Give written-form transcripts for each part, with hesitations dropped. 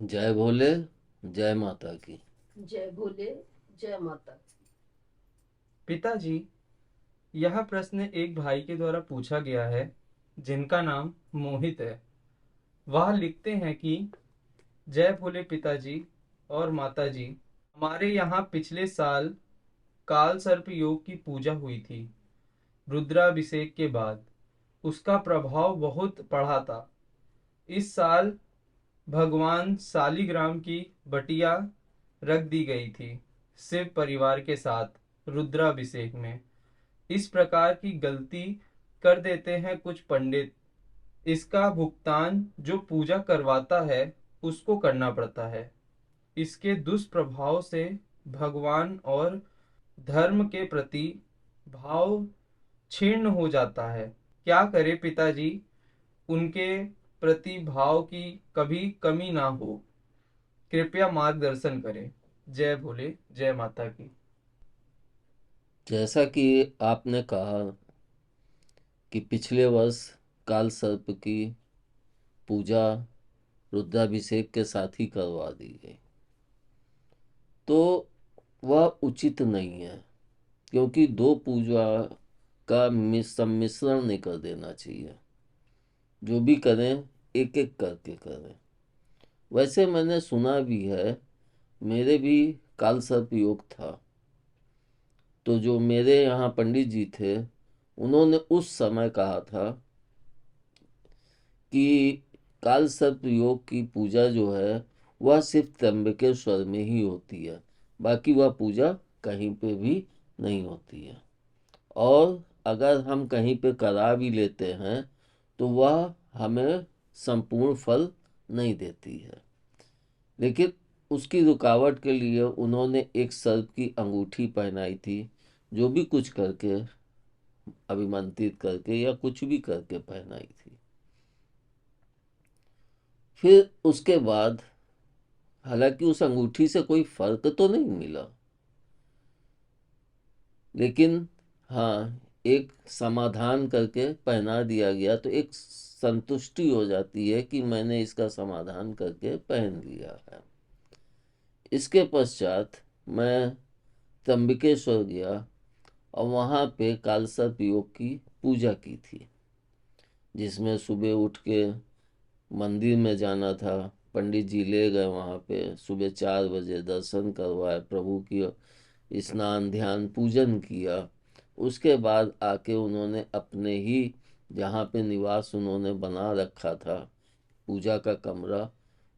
जय भोले, जय माता की। जय भोले, जय माता। पिताजी, यह प्रश्न एक भाई के द्वारा पूछा गया है जिनका नाम मोहित है। वह लिखते हैं कि जय भोले पिताजी और माताजी, हमारे यहाँ पिछले साल काल सर्प योग की पूजा हुई थी। रुद्राभिषेक के बाद उसका प्रभाव बहुत बढ़ा था। इस साल भगवान सालिग्राम की बटिया रख दी गई थी शिव परिवार के साथ रुद्राभिषेक में। इस प्रकार की गलती कर देते हैं कुछ पंडित। इसका भुगतान जो पूजा करवाता है उसको करना पड़ता है। इसके दुष्प्रभाव से भगवान और धर्म के प्रति भाव क्षीण हो जाता है। क्या करे पिताजी, उनके प्रति भाव की कभी कमी ना हो। कृपया मार्गदर्शन करें। जय भोले, जय माता की। जैसा कि आपने कहा कि पिछले वर्ष काल सर्प की पूजा रुद्राभिषेक के साथ ही करवा दी गई, तो वह उचित नहीं है, क्योंकि दो पूजा का सम्मिश्रण नहीं कर देना चाहिए। जो भी करें एक एक करके करें। वैसे मैंने सुना भी है, मेरे भी काल सर्प योग था, तो जो मेरे यहाँ पंडित जी थे उन्होंने उस समय कहा था कि काल सर्प योग की पूजा जो है वह सिर्फ त्र्यंबकेश्वर में ही होती है, बाकी वह पूजा कहीं पे भी नहीं होती है। और अगर हम कहीं पे करा भी लेते हैं तो वह हमें संपूर्ण फल नहीं देती है। लेकिन उसकी रुकावट के लिए उन्होंने एक सर्प की अंगूठी पहनाई थी, जो भी कुछ करके, अभिमंत्रित करके या कुछ भी करके पहनाई थी। फिर उसके बाद हालांकि उस अंगूठी से कोई फर्क तो नहीं मिला, लेकिन हाँ, एक समाधान करके पहना दिया गया तो एक संतुष्टि हो जाती है कि मैंने इसका समाधान करके पहन लिया है। इसके पश्चात मैं त्र्यंबकेश्वर गया और वहाँ पे कालसर्प योग की पूजा की थी, जिसमें सुबह उठ के मंदिर में जाना था। पंडित जी ले गए वहाँ पे, सुबह 4 बजे दर्शन करवाए, प्रभु की स्नान ध्यान पूजन किया। उसके बाद आके उन्होंने अपने ही जहाँ पे निवास उन्होंने बना रखा था, पूजा का कमरा,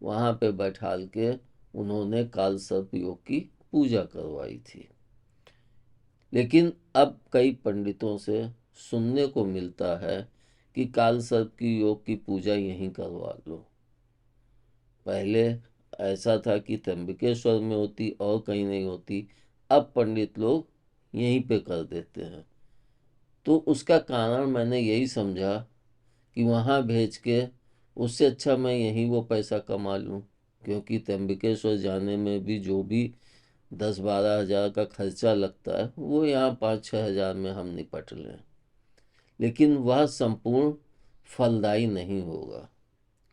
वहाँ पे बैठाल के उन्होंने काल सर्प योग की पूजा करवाई थी। लेकिन अब कई पंडितों से सुनने को मिलता है कि काल सर्प की योग की पूजा यहीं करवा लो। पहले ऐसा था कि त्र्यंबकेश्वर में होती और कहीं नहीं होती, अब पंडित लोग यहीं पे कर देते हैं। तो उसका कारण मैंने यही समझा कि वहाँ भेज के उससे अच्छा मैं यहीं वो पैसा कमा लूँ, क्योंकि त्र्यंबकेश्वर जाने में भी जो भी 10-12 हज़ार का खर्चा लगता है वो यहाँ 5-6 हज़ार में हम निपट लें। लेकिन वह संपूर्ण फलदायी नहीं होगा,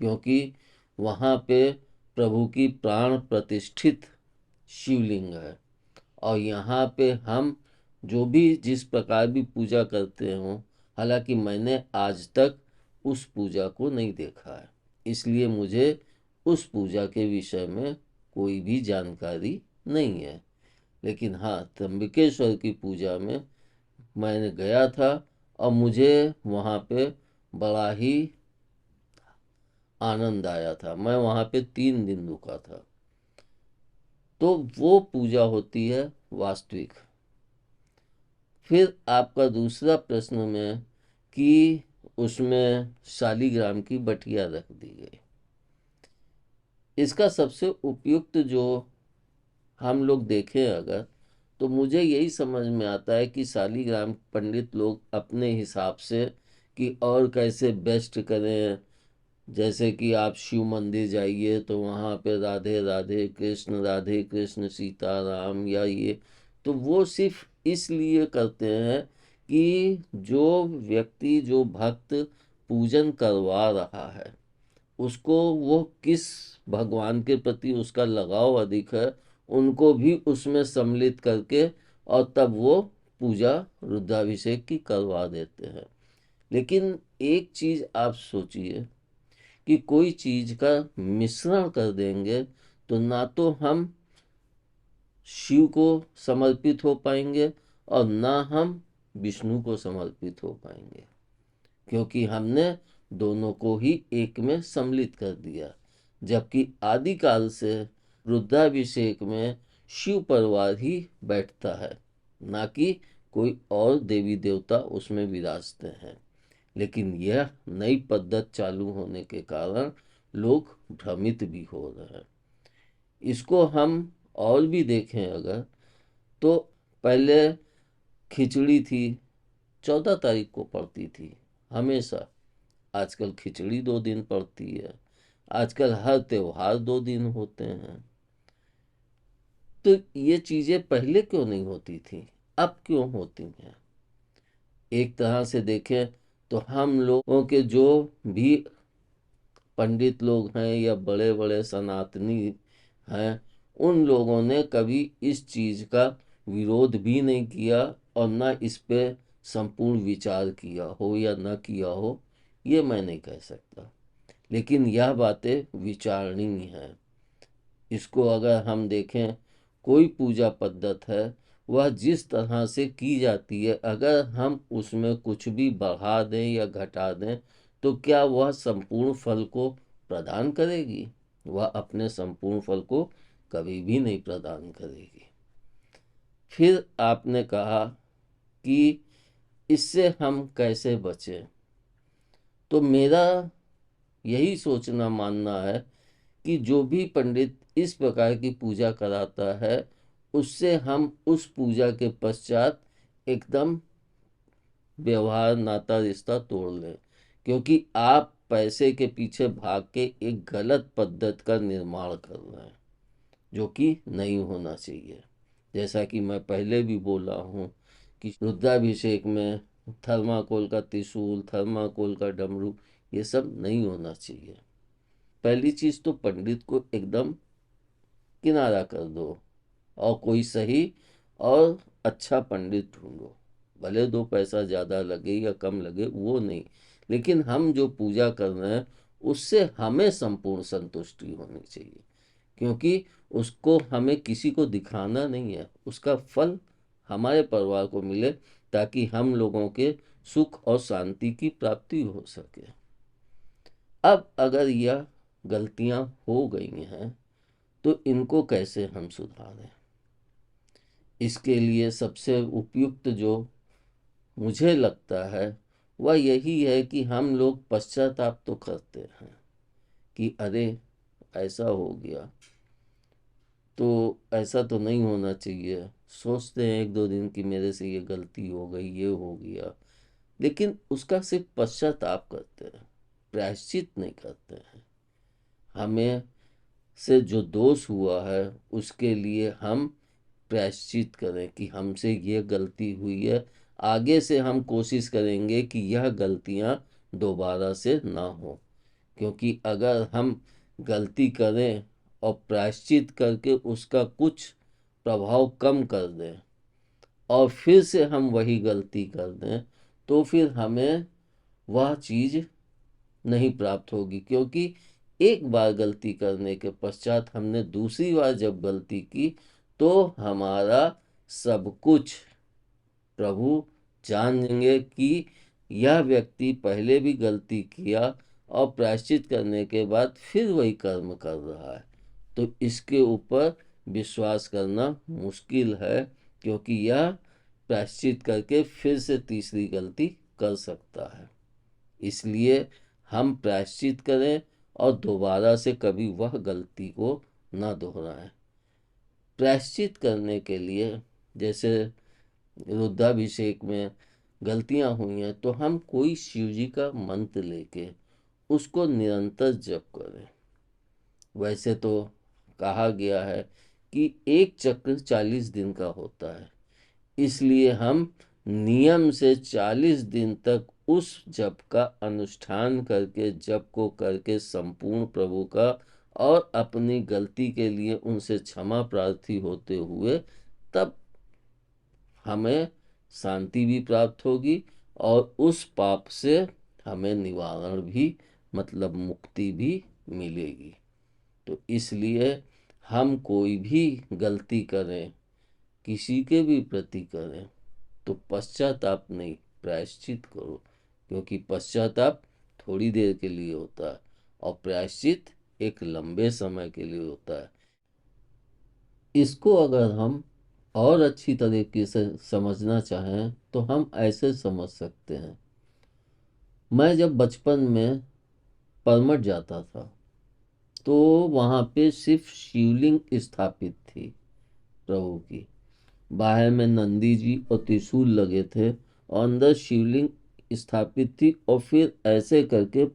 क्योंकि वहाँ पे प्रभु की प्राण प्रतिष्ठित शिवलिंग है। और यहाँ पे हम जो भी जिस प्रकार भी पूजा करते हों, हालांकि मैंने आज तक उस पूजा को नहीं देखा है, इसलिए मुझे उस पूजा के विषय में कोई भी जानकारी नहीं है। लेकिन हाँ, त्र्यंबकेश्वर की पूजा में मैंने गया था और मुझे वहाँ पे बड़ा ही आनंद आया था। मैं वहाँ पे 3 दिन रुका था। तो वो पूजा होती है वास्तविक। फिर आपका दूसरा प्रश्न में कि उसमें शालीग्राम की बटिया रख दी गई, इसका सबसे उपयुक्त जो हम लोग देखें अगर, तो मुझे यही समझ में आता है कि शालीग्राम पंडित लोग अपने हिसाब से कि और कैसे बेस्ट करें। जैसे कि आप शिव मंदिर जाइए तो वहाँ पे राधे राधे कृष्ण सीताराम या ये, तो वो सिर्फ इसलिए करते हैं कि जो व्यक्ति जो भक्त पूजन करवा रहा है उसको वो किस भगवान के प्रति उसका लगाव अधिक है उनको भी उसमें सम्मिलित करके और तब वो पूजा रुद्राभिषेक की करवा देते हैं। लेकिन एक चीज आप सोचिए कि कोई चीज का मिश्रण कर देंगे तो ना तो हम शिव को समर्पित हो पाएंगे और ना हम विष्णु को समर्पित हो पाएंगे, क्योंकि हमने दोनों को ही एक में सम्मिलित कर दिया। जबकि आदिकाल से रुद्राभिषेक में शिव परिवार ही बैठता है, ना कि कोई और देवी देवता उसमें विराजते हैं। लेकिन यह नई पद्धत चालू होने के कारण लोग भ्रमित भी हो रहे हैं। इसको हम और भी देखें अगर, तो पहले खिचड़ी थी 14 तारीख को पड़ती थी हमेशा, आजकल खिचड़ी 2 दिन पड़ती है। आजकल हर त्योहार 2 दिन होते हैं। तो ये चीजें पहले क्यों नहीं होती थी, अब क्यों होती हैं? एक तरह से देखें तो हम लोगों के जो भी पंडित लोग हैं या बड़े बड़े सनातनी हैं, उन लोगों ने कभी इस चीज का विरोध भी नहीं किया और ना इस पे संपूर्ण विचार किया हो या न किया हो, ये मैं नहीं कह सकता। लेकिन यह बातें विचारणीय हैं। इसको अगर हम देखें, कोई पूजा पद्धत है वह जिस तरह से की जाती है, अगर हम उसमें कुछ भी बढ़ा दें या घटा दें तो क्या वह संपूर्ण फल को प्रदान करेगी? वह अपने संपूर्ण फल को कभी भी नहीं प्रदान करेगी। फिर आपने कहा कि इससे हम कैसे बचें, तो मेरा यही सोचना मानना है कि जो भी पंडित इस प्रकार की पूजा कराता है उससे हम उस पूजा के पश्चात एकदम व्यवहार नाता रिश्ता तोड़ लें, क्योंकि आप पैसे के पीछे भाग के एक गलत पद्धत का निर्माण कर रहे हैं, जो कि नहीं होना चाहिए। जैसा कि मैं पहले भी बोला हूँ कि रुद्राभिषेक में थर्माकोल का त्रिशूल, थर्माकोल का डमरू, ये सब नहीं होना चाहिए। पहली चीज तो पंडित को एकदम किनारा कर दो और कोई सही और अच्छा पंडित ढूंढो। भले 2 पैसा ज़्यादा लगे या कम लगे वो नहीं, लेकिन हम जो पूजा कर रहे हैं उससे हमें संपूर्ण संतुष्टि होनी चाहिए, क्योंकि उसको हमें किसी को दिखाना नहीं है, उसका फल हमारे परिवार को मिले ताकि हम लोगों के सुख और शांति की प्राप्ति हो सके। अब अगर यह गलतियां हो गई हैं तो इनको कैसे हम सुधारें? इसके लिए सबसे उपयुक्त जो मुझे लगता है वह यही है कि हम लोग पश्चाताप तो करते हैं कि अरे ऐसा हो गया, तो ऐसा तो नहीं होना चाहिए। सोचते हैं 1-2 दिन कि मेरे से ये गलती हो गई, ये हो गया, लेकिन उसका सिर्फ पश्चाताप करते हैं, प्रायश्चित नहीं करते हैं। हमें से जो दोष हुआ है उसके लिए हम प्रायश्चित करें कि हमसे ये गलती हुई है, आगे से हम कोशिश करेंगे कि यह गलतियां दोबारा से ना हो। क्योंकि अगर हम गलती करें और प्रायश्चित करके उसका कुछ प्रभाव कम कर दें और फिर से हम वही गलती कर दें तो फिर हमें वह चीज़ नहीं प्राप्त होगी। क्योंकि एक बार गलती करने के पश्चात हमने दूसरी बार जब गलती की तो हमारा सब कुछ प्रभु जानेंगे कि यह व्यक्ति पहले भी गलती किया और प्रायश्चित करने के बाद फिर वही कर्म कर रहा है। तो इसके ऊपर विश्वास करना मुश्किल है, क्योंकि यह प्रायश्चित करके फिर से तीसरी गलती कर सकता है। इसलिए हम प्रायश्चित करें और दोबारा से कभी वह गलती को न दोहराएं। प्रायश्चित करने के लिए जैसे रुद्राभिषेक में गलतियां हुई हैं तो हम कोई शिव जी का मंत्र लेके उसको निरंतर जप करें। वैसे तो कहा गया है कि एक चक्र 40 दिन का होता है, इसलिए हम नियम से 40 दिन तक उस जप का अनुष्ठान करके, जप को करके संपूर्ण प्रभु का और अपनी गलती के लिए उनसे क्षमा प्रार्थी होते हुए, तब हमें शांति भी प्राप्त होगी और उस पाप से हमें निवारण भी, मतलब मुक्ति भी मिलेगी। तो इसलिए हम कोई भी गलती करें, किसी के भी प्रति करें, तो पश्चाताप नहीं, प्रायश्चित करो, क्योंकि पश्चाताप थोड़ी देर के लिए होता है और प्रायश्चित एक लंबे समय के लिए होता है। इसको अगर हम और अच्छी तरीके से समझना चाहें तो हम ऐसे समझ सकते हैं। मैं जब बचपन में परमठ जाता था तो वहाँ पे सिर्फ शिवलिंग स्थापित थी प्रभु की। बाहर में नंदी जी और त्रिशूल लगे थे और अंदर शिवलिंग स्थापित थी, और फिर ऐसे करके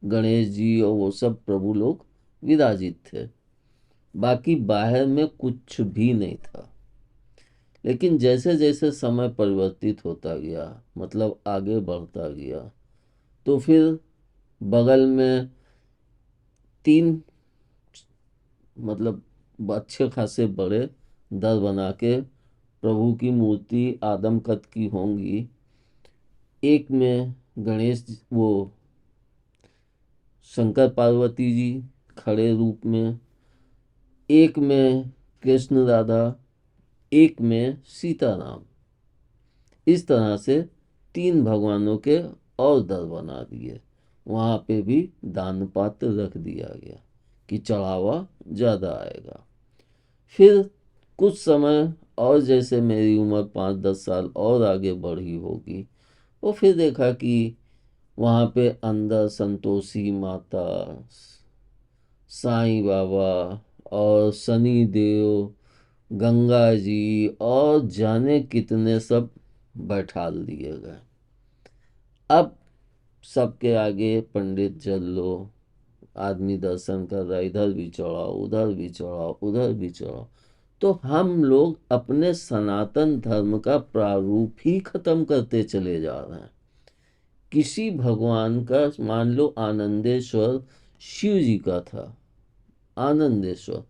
गणेश जी और वो सब प्रभु लोग विराजित थे। बाकी बाहर में कुछ भी नहीं था। लेकिन जैसे जैसे समय परिवर्तित होता गया, मतलब आगे बढ़ता गया, तो फिर बगल में 3 मतलब अच्छे खासे बड़े दर बना के प्रभु की मूर्ति आदम कद की होंगी। एक में गणेश वो शंकर पार्वती जी खड़े रूप में, एक में कृष्ण राधा, एक में सीताराम। इस तरह से 3 भगवानों के और दर बना दिए। वहाँ पे भी दान पात्र रख दिया गया कि चढ़ावा ज़्यादा आएगा। फिर कुछ समय और जैसे मेरी उम्र 5-10 साल और आगे बढ़ी होगी, वो फिर देखा कि वहाँ पे अंदर संतोषी माता, साईं बाबा और शनि देव, गंगा जी और जाने कितने सब बैठाल दिए गए। अब सबके आगे पंडित जल लो, आदमी दर्शन कर रहा, इधर भी चढ़ाओ, उधर भी चढ़ाओ, उधर भी चढ़ाओ। तो हम लोग अपने सनातन धर्म का प्रारूप ही खत्म करते चले जा रहे हैं। किसी भगवान का, मान लो आनंदेश्वर शिव जी का था, आनंदेश्वर,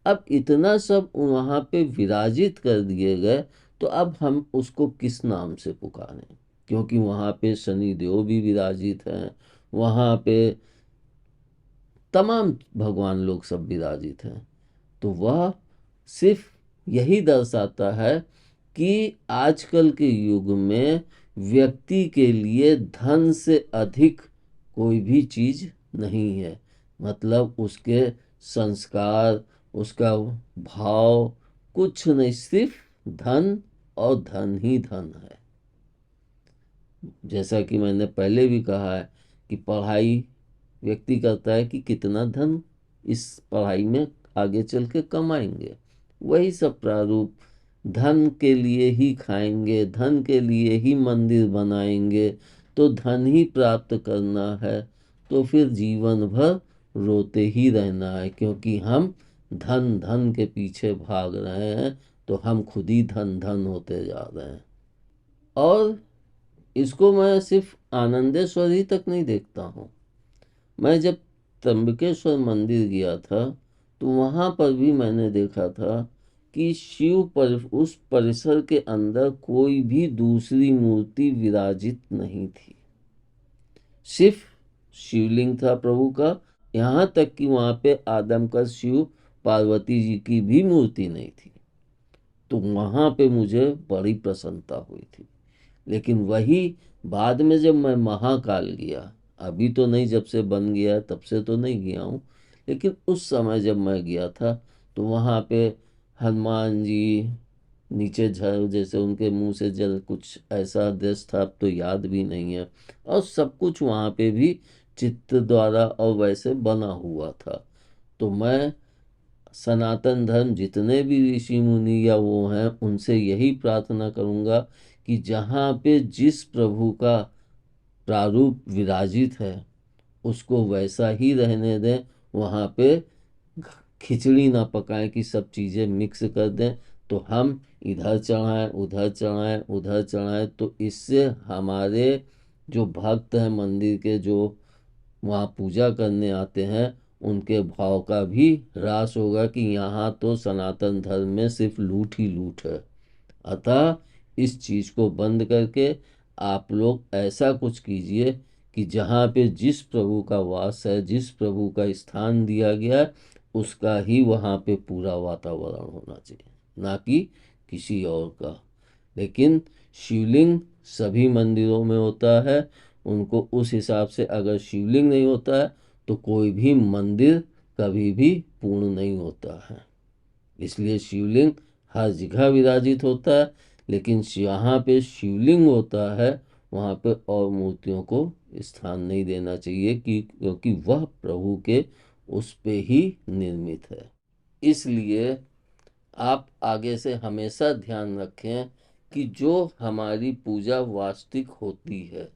अब इतना सब वहाँ पे विराजित कर दिए गए, तो अब हम उसको किस नाम से पुकारें? क्योंकि वहाँ पे शनि देव भी विराजित हैं, वहाँ पे तमाम भगवान लोग सब विराजित हैं। तो वह सिर्फ यही दर्शाता है कि आजकल के युग में व्यक्ति के लिए धन से अधिक कोई भी चीज नहीं है। मतलब उसके संस्कार, उसका भाव कुछ नहीं, सिर्फ धन और धन ही धन है। जैसा कि मैंने पहले भी कहा है कि पढ़ाई व्यक्ति करता है कि कितना धन इस पढ़ाई में आगे चल के कमाएंगे। वही सब प्रारूप, धन के लिए ही खाएंगे, धन के लिए ही मंदिर बनाएंगे, तो धन ही प्राप्त करना है तो फिर जीवन भर रोते ही रहना है, क्योंकि हम धन धन के पीछे भाग रहे हैं, तो हम खुद ही धन धन होते जा रहे हैं। और इसको मैं सिर्फ आनंदेश्वरी तक नहीं देखता हूँ। मैं जब त्र्यंबकेश्वर मंदिर गया था तो वहाँ पर भी मैंने देखा था कि उस परिसर के अंदर कोई भी दूसरी मूर्ति विराजित नहीं थी, सिर्फ शिवलिंग था प्रभु का। यहाँ तक कि वहाँ पे आदम का शिव पार्वती जी की भी मूर्ति नहीं थी। तो वहाँ पे मुझे बड़ी प्रसन्नता हुई थी। लेकिन वही बाद में जब मैं महाकाल गया, अभी तो नहीं, जब से बन गया तब से तो नहीं गया हूँ, लेकिन उस समय जब मैं गया था तो वहाँ पे हनुमान जी नीचे झल, जैसे उनके मुंह से जल, कुछ ऐसा दृश्य था, अब तो याद भी नहीं है। और सब कुछ वहाँ पे भी चित्र द्वारा और वैसे बना हुआ था। तो मैं सनातन धर्म जितने भी ऋषि मुनि या वो हैं, उनसे यही प्रार्थना करूँगा कि जहाँ पे जिस प्रभु का प्रारूप विराजित है उसको वैसा ही रहने दें। वहाँ पे खिचड़ी ना पकाएं कि सब चीज़ें मिक्स कर दें, तो हम इधर चढ़ाएं, उधर चढ़ाएं, उधर चढ़ाएं, तो इससे हमारे जो भक्त हैं मंदिर के, जो वहाँ पूजा करने आते हैं, उनके भाव का भी ह्रास होगा कि यहाँ तो सनातन धर्म में सिर्फ लूट ही लूट है। अतः इस चीज़ को बंद करके आप लोग ऐसा कुछ कीजिए कि जहाँ पे जिस प्रभु का वास है, जिस प्रभु का स्थान दिया गया है, उसका ही वहाँ पे पूरा वातावरण होना चाहिए, ना कि किसी और का। लेकिन शिवलिंग सभी मंदिरों में होता है, उनको उस हिसाब से अगर शिवलिंग नहीं होता है तो कोई भी मंदिर कभी भी पूर्ण नहीं होता है। इसलिए शिवलिंग हर जगह विराजित होता है, लेकिन जहाँ पे शिवलिंग होता है वहाँ पे और मूर्तियों को स्थान नहीं देना चाहिए क्योंकि वह प्रभु के उस पे ही निर्मित है। इसलिए आप आगे से हमेशा ध्यान रखें कि जो हमारी पूजा वास्तविक होती है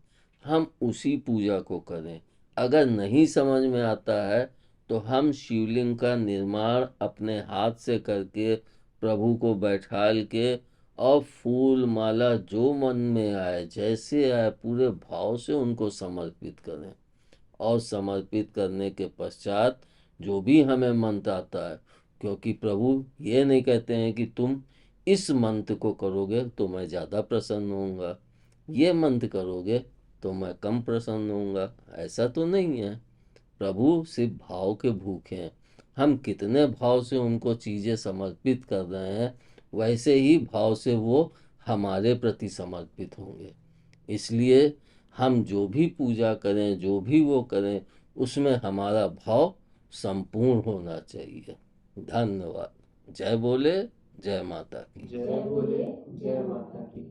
हम उसी पूजा को करें। अगर नहीं समझ में आता है तो हम शिवलिंग का निर्माण अपने हाथ से करके प्रभु को बैठाल के और फूल माला जो मन में आए, जैसे आए, पूरे भाव से उनको समर्पित करें। और समर्पित करने के पश्चात जो भी हमें मंत्र आता है, क्योंकि प्रभु ये नहीं कहते हैं कि तुम इस मंत्र को करोगे तो मैं ज़्यादा प्रसन्न होऊंगा, ये मंत्र करोगे तो मैं कम प्रसन्न होऊंगा, ऐसा तो नहीं है। प्रभु सिर्फ भाव के भूखे हैं। हम कितने भाव से उनको चीज़ें समर्पित कर रहे हैं, वैसे ही भाव से वो हमारे प्रति समर्पित होंगे। इसलिए हम जो भी पूजा करें, जो भी वो करें, उसमें हमारा भाव संपूर्ण होना चाहिए। धन्यवाद। जय बोले, जय माता की। जय बोले जय माता की।